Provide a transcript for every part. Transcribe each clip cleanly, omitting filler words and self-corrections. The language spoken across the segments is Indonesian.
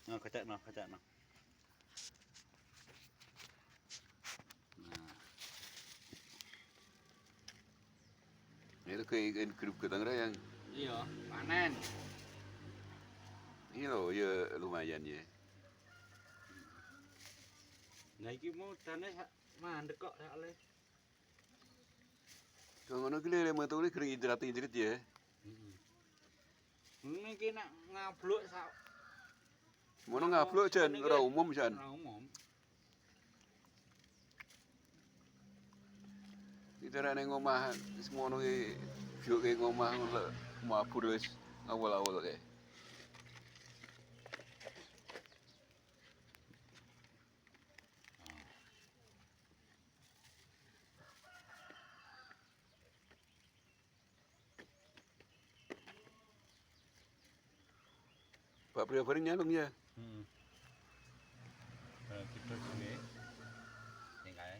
Nah, kecek no. Nah, Itu kayak grup ketang yang iya, panen. ini loh ya lumayan ya. Nah iki mau dane mandek kok sakle. Kalau ngono ki lele metu li kering hidrat ya. Heeh. Niki nek ngabluk sak Mono ngablok jan ora umum jan. ora umum. Ditarane ngomah semono ki biyoke ngomah ngono mabur wis awal-awal kae. Pak Priya bareng nyalung ya. Heeh. Kita sini. Sing kae.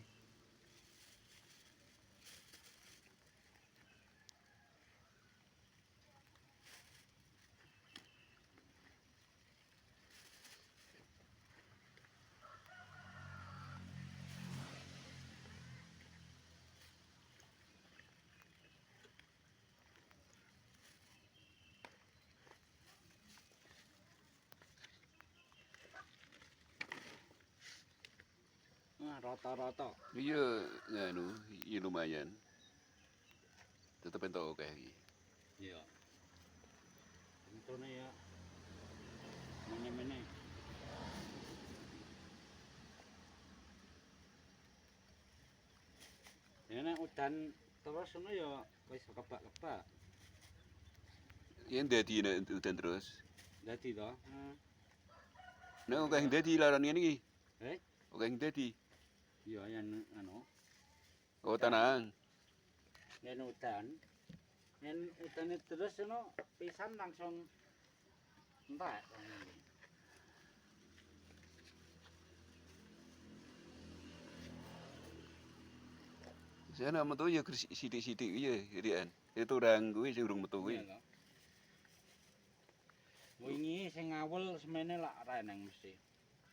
Nah, rata-rata. Iya nganu, iya lumayan. Tetep entuk oke iki. Iya. Untune ya. Mene-mene. Ya nek udan terus ngono ya wis kebak-kebak. Yen dadi nek udan terus. Dadi to. Nek oke sing dadi laran ngene iki. Eh? Oke sing dadi. Iya yen anu. Oh tanang. Yen udan terus ngono pisan langsung entek. Sana metu ya sithik-sithik ya rian. Itu orang kuwi sing urung metu kuwi. Iya. Wingi sing ngawul semene lak reneng mesti.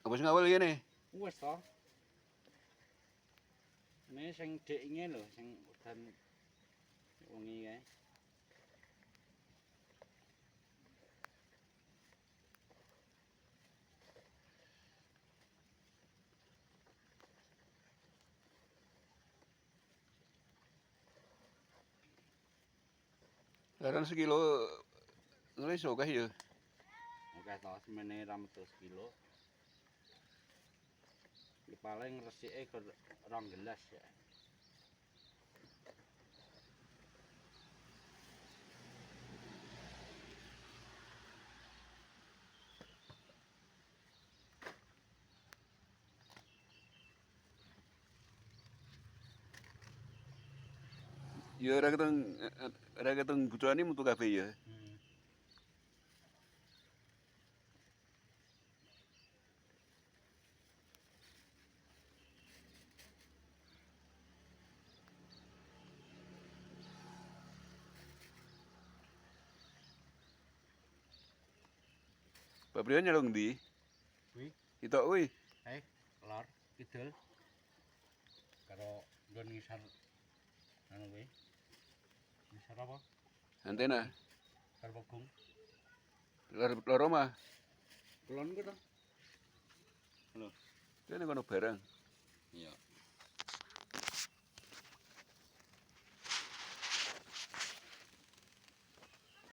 Apa sing awal ngene? Wis to. Ini sing dekne lho sing udan wengi kae. Laran sekilo ngene iso akeh ya. Oke to semene ra metu sekilo. Ki paling resike ke 2 gelas ya. Ya ora keteng butuhane metu kabeh ya. Pak Priya nyalung ndi? Kuwi Itok kuwi. lor kidul. Karo nggon ngisor anu kuwi. Ngisor apa? Antena. Karo Pogung. Lor omah. Kulon ku to. Lho. Kene kono barang. Iya.